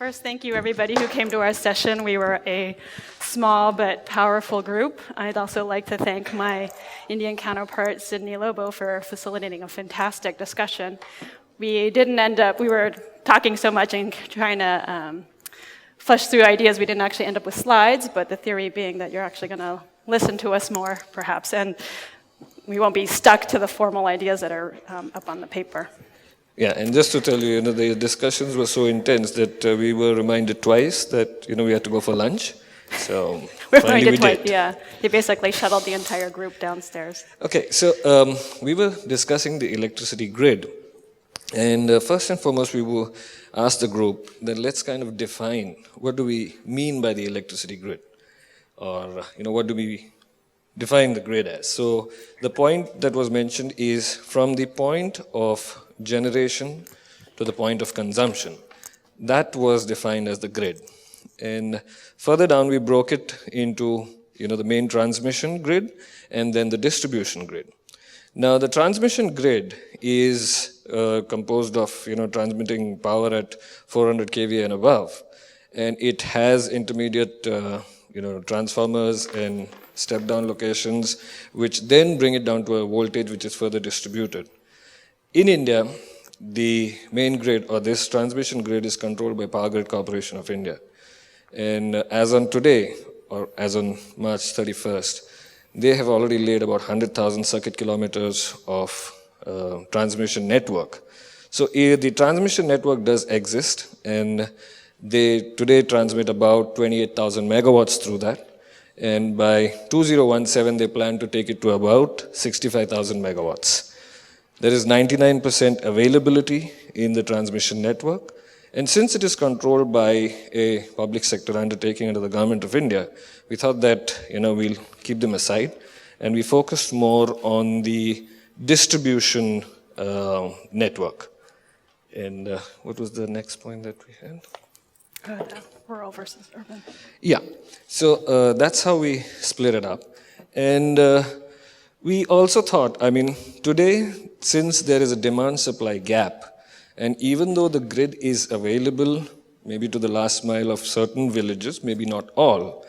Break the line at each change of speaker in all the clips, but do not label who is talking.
First, thank you everybody who came to our session. We were a small but powerful group. I'd also like to thank my Indian counterpart, Sydney Lobo, for facilitating a fantastic discussion. We were talking so much and trying to flush through ideas, we didn't actually end up with slides, but the theory being that you're actually going to listen to us more, perhaps, and we won't be stuck to the formal ideas that are up on the paper.
Yeah, and just to tell you, the discussions were so intense that we were reminded twice that, we had to go for lunch. So finally we did.
Yeah, they basically shuttled the entire group downstairs.
Okay, so we were discussing the electricity grid. And first and foremost, we will ask the group that let's kind of define what do we mean by the electricity grid? Or, what do we define the grid as? So the point that was mentioned is from the point of generation to the point of consumption. That was defined as the grid. And further down, we broke it into, the main transmission grid and then the distribution grid. Now, the transmission grid is composed of, transmitting power at 400 kVA and above. And it has intermediate, transformers and step-down locations, which then bring it down to a voltage which is further distributed. In India, the main grid, or this transmission grid, is controlled by Power Grid Corporation of India. And as on today, or as on March 31st, they have already laid about 100,000 circuit kilometers of transmission network. So the transmission network does exist, and they today transmit about 28,000 megawatts through that. And by 2017, they plan to take it to about 65,000 megawatts. There is 99% availability in the transmission network. And since it is controlled by a public sector undertaking under the Government of India, we thought that, we'll keep them aside. And we focused more on the distribution network. And what was the next point that we had?
Rural versus urban.
Yeah, so that's how we split it up. And we also thought, today, since there is a demand-supply gap, and even though the grid is available, maybe to the last mile of certain villages, maybe not all,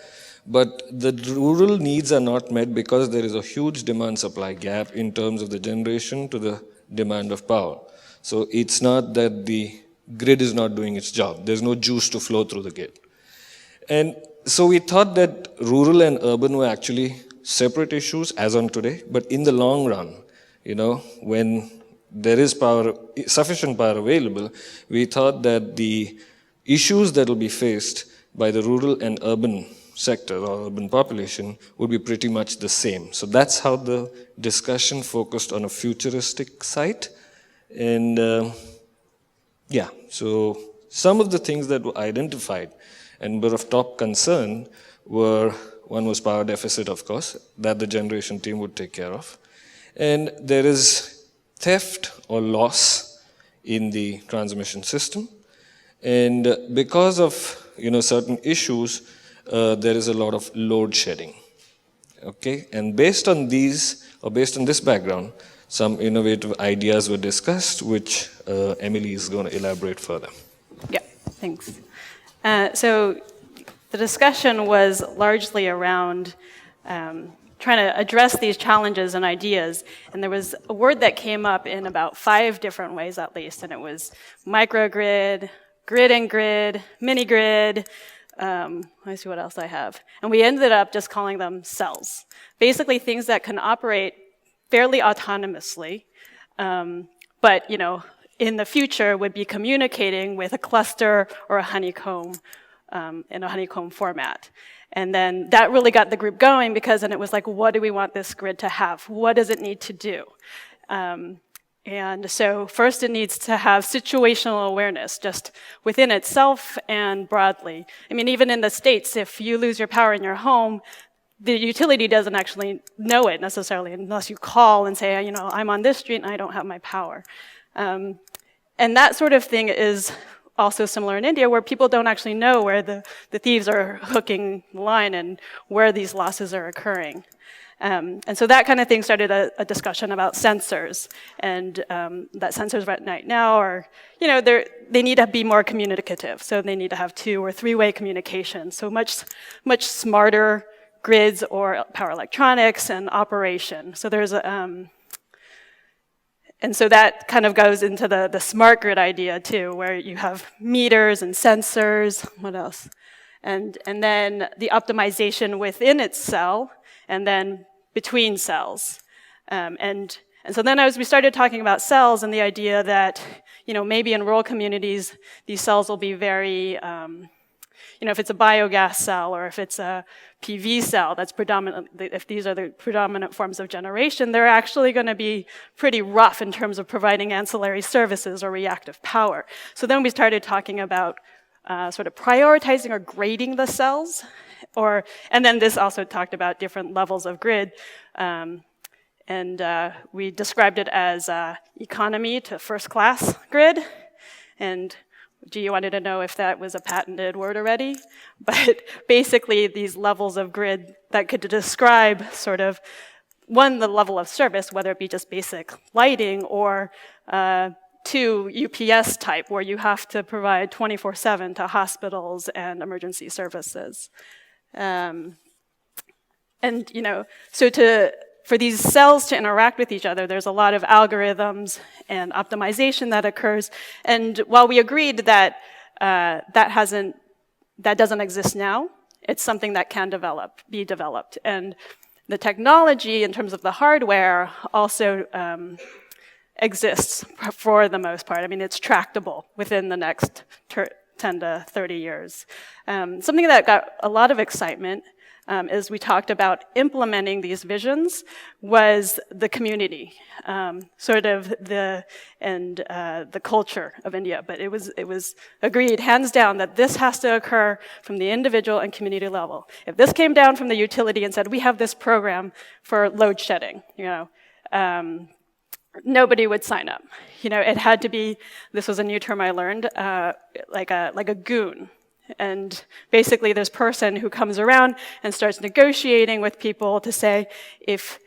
but the rural needs are not met because there is a huge demand-supply gap in terms of the generation to the demand of power. So it's not that the grid is not doing its job. There's no juice to flow through the grid. And so we thought that rural and urban were actually separate issues as on today, but in the long run, when there is sufficient power available, we thought that the issues that will be faced by the rural and urban sector or urban population would be pretty much the same. So that's how the discussion focused on a futuristic site. And so some of the things that were identified and were of top concern were, one was power deficit, of course, that the generation team would take care of. And there is theft or loss in the transmission system. And because of, certain issues, there is a lot of load shedding. Okay, and based on this background, some innovative ideas were discussed, which Emilie is going to elaborate further.
Yeah, thanks. So the discussion was largely around trying to address these challenges and ideas. And there was a word that came up in about 5 different ways at least, and it was microgrid, grid and grid, mini grid. Let me see what else I have. And we ended up just calling them cells. Basically things that can operate fairly autonomously, but, in the future would be communicating with a cluster or a honeycomb in a honeycomb format. And then that really got the group going because then it was like, what do we want this grid to have? What does it need to do? And so first it needs to have situational awareness just within itself and broadly. Even in the States, if you lose your power in your home, the utility doesn't actually know it necessarily unless you call and say, I'm on this street and I don't have my power. And that sort of thing is also similar in India, where people don't actually know where the thieves are hooking the line and where these losses are occurring. And so that kind of thing started a discussion about sensors, and that sensors right now are, they need to be more communicative. So they need to have 2- or 3-way communication. So much smarter grids or power electronics and operation. So there's and so that kind of goes into the smart grid idea too, where you have meters and sensors. What else? And then the optimization within its cell, and then between cells. And so then as we started talking about cells and the idea that, maybe in rural communities, these cells will be very, if it's a biogas cell or if it's a PV cell that's predominantly, if these are the predominant forms of generation, they're actually going to be pretty rough in terms of providing ancillary services or reactive power. So then we started talking about sort of prioritizing or grading the cells, and then this also talked about different levels of grid, and we described it as economy to first class grid, and you wanted to know if that was a patented word already, but basically these levels of grid that could describe sort of, one, the level of service, whether it be just basic lighting, or 2, UPS type, where you have to provide 24/7 to hospitals and emergency services. For these cells to interact with each other, there's a lot of algorithms and optimization that occurs. And while we agreed that that doesn't exist now, it's something that can be developed. And the technology, in terms of the hardware, also exists for the most part. I mean, it's tractable within the next 10 to 30 years. Something that got a lot of excitement as we talked about implementing these visions was the community, sort of the culture of India. But it was agreed, hands down, that this has to occur from the individual and community level. If this came down from the utility and said, we have this program for load shedding, nobody would sign up. It had to be, this was a new term I learned, like a goon. And basically this person who comes around and starts negotiating with people to say, if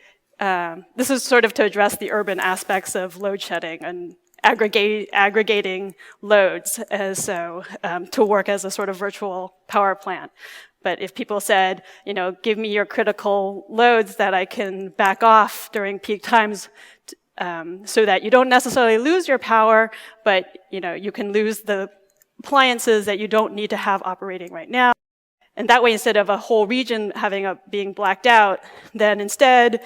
this is sort of to address the urban aspects of load shedding and aggregating loads to work as a sort of virtual power plant. But if people said, give me your critical loads that I can back off during peak times, so that you don't necessarily lose your power, but you can lose the appliances that you don't need to have operating right now. And that way, instead of a whole region being blacked out, then instead,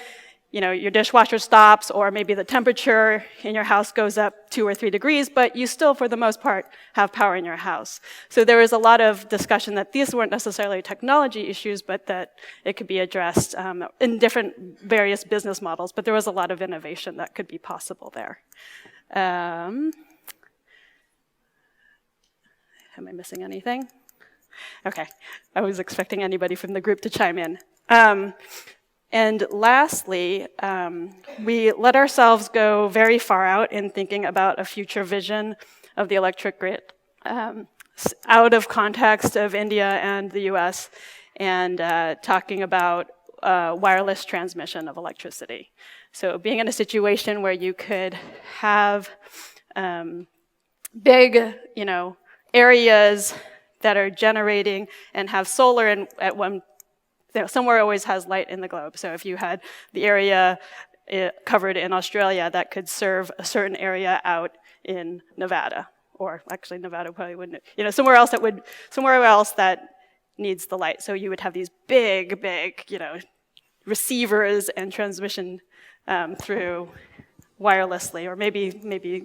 your dishwasher stops, or maybe the temperature in your house goes up 2 or 3 degrees, but you still, for the most part, have power in your house. So there was a lot of discussion that these weren't necessarily technology issues, but that it could be addressed in different various business models. But there was a lot of innovation that could be possible there. Am I missing anything? Okay, I was expecting anybody from the group to chime in. And lastly, we let ourselves go very far out in thinking about a future vision of the electric grid, out of context of India and the US, and talking about wireless transmission of electricity. So being in a situation where you could have big, areas that are generating and have solar at one, somewhere always has light in the globe. So if you had the area covered in Australia, that could serve a certain area out in Nevada, or actually Nevada probably wouldn't, somewhere else that needs the light. So you would have these big, receivers and transmission through wirelessly, or maybe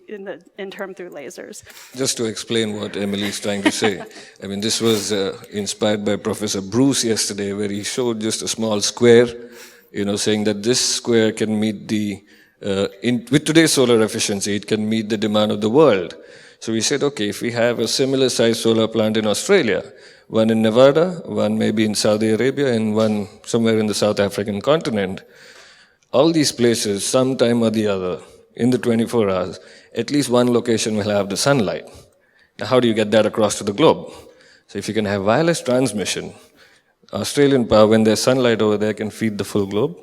in the interim through lasers.
Just to explain what Emilie is trying to say, I mean, this was inspired by Professor Bruce yesterday, where he showed just a small square, saying that this square can meet with today's solar efficiency, it can meet the demand of the world. So we said, okay, if we have a similar size solar plant in Australia, one in Nevada, one maybe in Saudi Arabia, and one somewhere in the South African continent, all these places, sometime or the other, in the 24 hours, at least one location will have the sunlight. Now, how do you get that across to the globe? So if you can have wireless transmission, Australian power, when there's sunlight over there, can feed the full globe.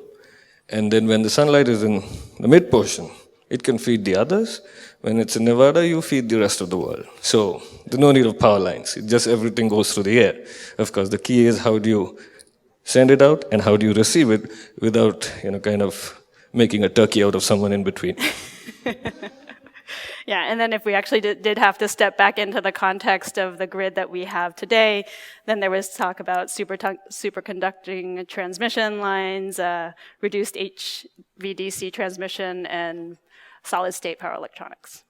And then when the sunlight is in the mid portion, it can feed the others. When it's in Nevada, you feed the rest of the world. So there's no need of power lines. It just everything goes through the air. Of course, the key is how do you send it out and how do you receive it without, kind of making a turkey out of someone in between.
Yeah, and then if we actually did have to step back into the context of the grid that we have today, then there was talk about superconducting transmission lines, reduced HVDC transmission, and solid-state power electronics.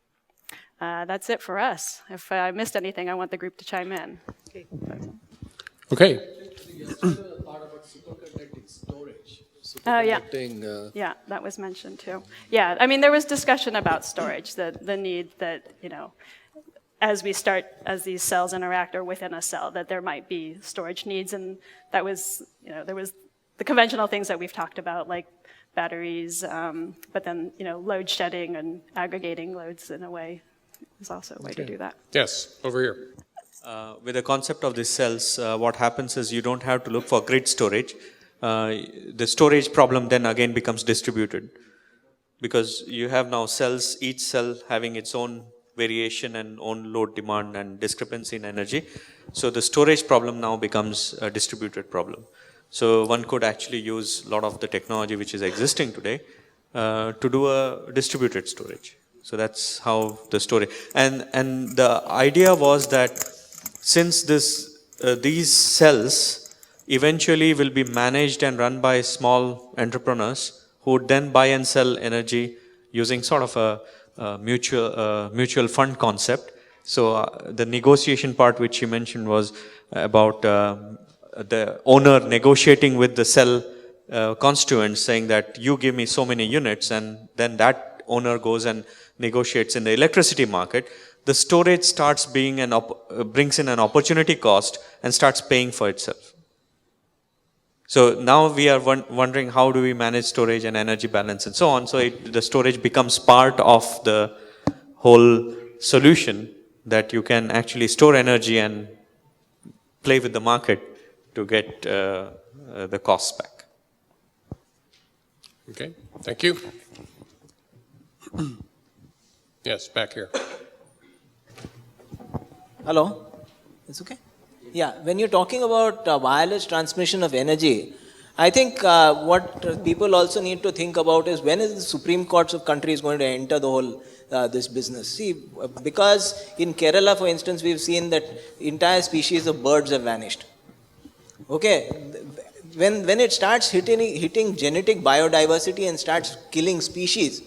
That's it for us. If I missed anything, I want the group to chime in.
Okay.
Yeah. Yeah, that was mentioned too. Yeah, I mean, there was discussion about storage, the need that, as these cells interact or within a cell, that there might be storage needs, and that was, there was the conventional things that we've talked about, like batteries, but then, load shedding and aggregating loads in a way is also a way to do that.
Yes, over here.
With the concept of these cells, what happens is you don't have to look for grid storage. The storage problem then again becomes distributed, because you have now cells, each cell having its own variation and own load demand and discrepancy in energy. So the storage problem now becomes a distributed problem. So one could actually use a lot of the technology which is existing today to do a distributed storage. So that's how the storage, and the idea was that since these cells eventually will be managed and run by small entrepreneurs who would then buy and sell energy using sort of a mutual fund concept. So the negotiation part which you mentioned was about the owner negotiating with the cell constituents, saying that you give me so many units, and then that owner goes and negotiates in the electricity market. The storage starts being brings in an opportunity cost and starts paying for itself. So now we are wondering how do we manage storage and energy balance and so on. So the storage becomes part of the whole solution, that you can actually store energy and play with the market to get the costs back.
Okay, thank you. Yes, back here.
Hello? It's okay? Yeah, when you're talking about wireless transmission of energy, I think what people also need to think about is when is the Supreme Courts of countries going to enter the whole this business? See, because in Kerala, for instance, we've seen that entire species of birds have vanished. Okay, when it starts hitting genetic biodiversity and starts killing species,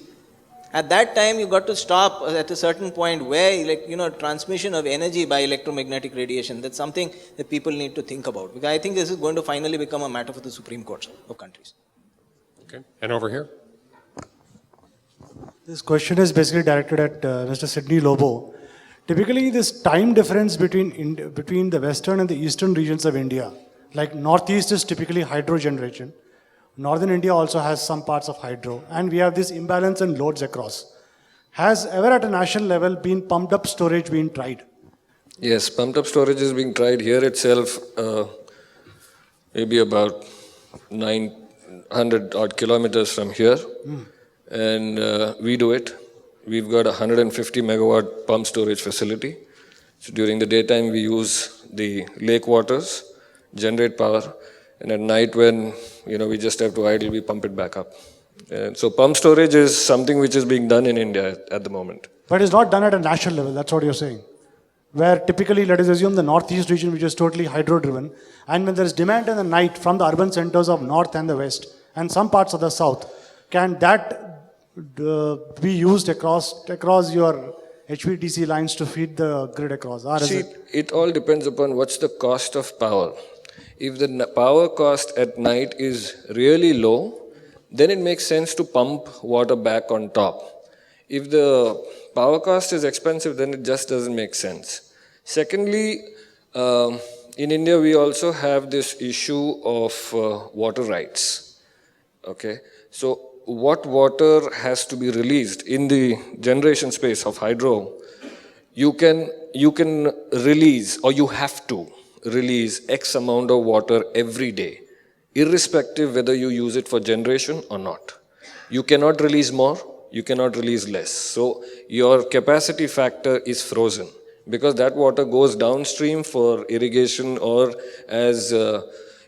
at that time you got to stop at a certain point where, transmission of energy by electromagnetic radiation, that's something that people need to think about. Because I think this is going to finally become a matter for the Supreme Courts of countries.
Okay, and over here.
This question is basically directed at Mr. Sidney Lobo. Typically, this time difference between the western and the eastern regions of India, like northeast is typically hydro generation. Northern India also has some parts of hydro, and we have this imbalance in loads across. Has ever at a national level been pumped up storage been tried?
Yes, pumped up storage is being tried here itself, maybe about 900 odd kilometers from here. And we do it. We've got a 150 megawatt pump storage facility. So during the daytime, we use the lake waters, generate power, and at night when we just have to idle, we pump it back up. And so pump storage is something which is being done in India at the moment.
But it's not done at a national level, that's what you're saying. Where typically, let us assume the northeast region, which is totally hydro-driven, and when there is demand in the night from the urban centers of north and the west, and some parts of the south, can that be used across your HVDC lines to feed the grid across? Or
See, it all depends upon what's the cost of power. If the power cost at night is really low, then it makes sense to pump water back on top. If the power cost is expensive, then it just doesn't make sense. Secondly, in India, we also have this issue of water rights. Okay, so what water has to be released in the generation space of hydro, you can release, or you have to release X amount of water every day. irrespective whether you use it for generation or not. You cannot release more, you cannot release less. So your capacity factor is frozen because that water goes downstream for irrigation or as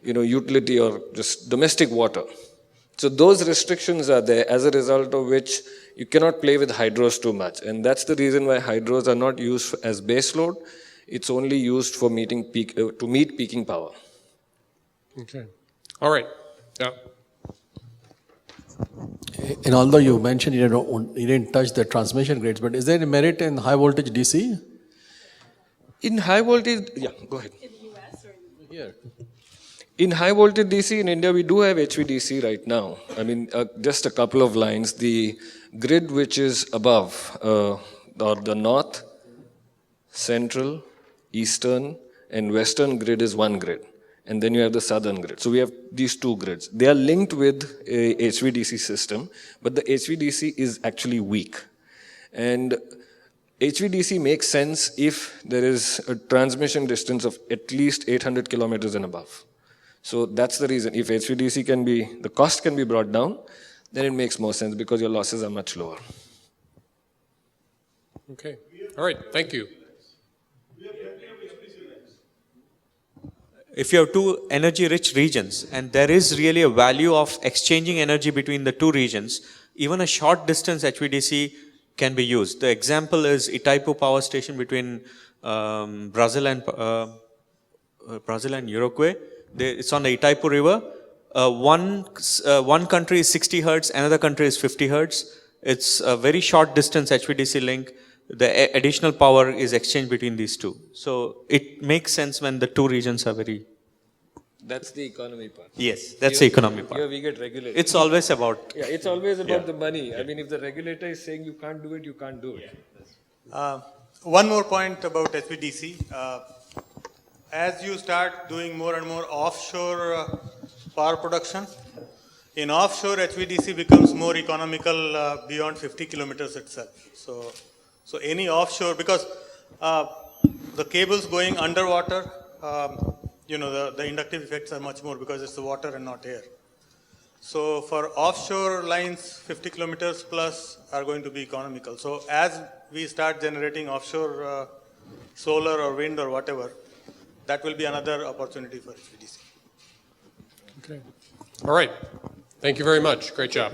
utility or just domestic water. So those restrictions are there, as a result of which you cannot play with hydros too much. And that's the reason why hydros are not used as base load. It's only used for meeting to meet peaking power.
Okay. All right. Yeah.
And although you mentioned you didn't touch the transmission grids, but is there any merit in high voltage DC?
In high voltage, yeah, go ahead.
In the US or
Here.
In high voltage DC in India, we do have HVDC right now. I mean, just a couple of lines. The grid which is above, or the north, central, eastern, and western grid is one grid. And then you have the southern grid. So we have these two grids. They are linked with a HVDC system, but the HVDC is actually weak. And HVDC makes sense if there is a transmission distance of at least 800 kilometers and above. So that's the reason. If HVDC the cost can be brought down, then it makes more sense because your losses are much lower.
Okay. All right. Thank you.
If you have two energy-rich regions, and there is really a value of exchanging energy between the two regions, even a short distance HVDC can be used. The example is Itaipu power station between Brazil and Uruguay. It's on the Itaipu River. One country is 60 hertz, another country is 50 hertz. It's a very short distance HVDC link. The additional power is exchanged between these two. So it makes sense when the two regions are very...
That's the economy part.
Yes, that's the economy part.
Here we get regulated.
It's always about...
Yeah, it's always about the money. I mean, if the regulator is saying you can't do it, you can't do it.
One more point about HVDC. As you start doing more and more offshore power production, in offshore HVDC becomes more economical beyond 50 kilometers itself. So any offshore, because the cables going underwater, the inductive effects are much more because it's the water and not air. So for offshore lines, 50 kilometers plus are going to be economical. So as we start generating offshore solar or wind or whatever, that will be another opportunity for HVDC.
Okay. All right. Thank you very much. Great job.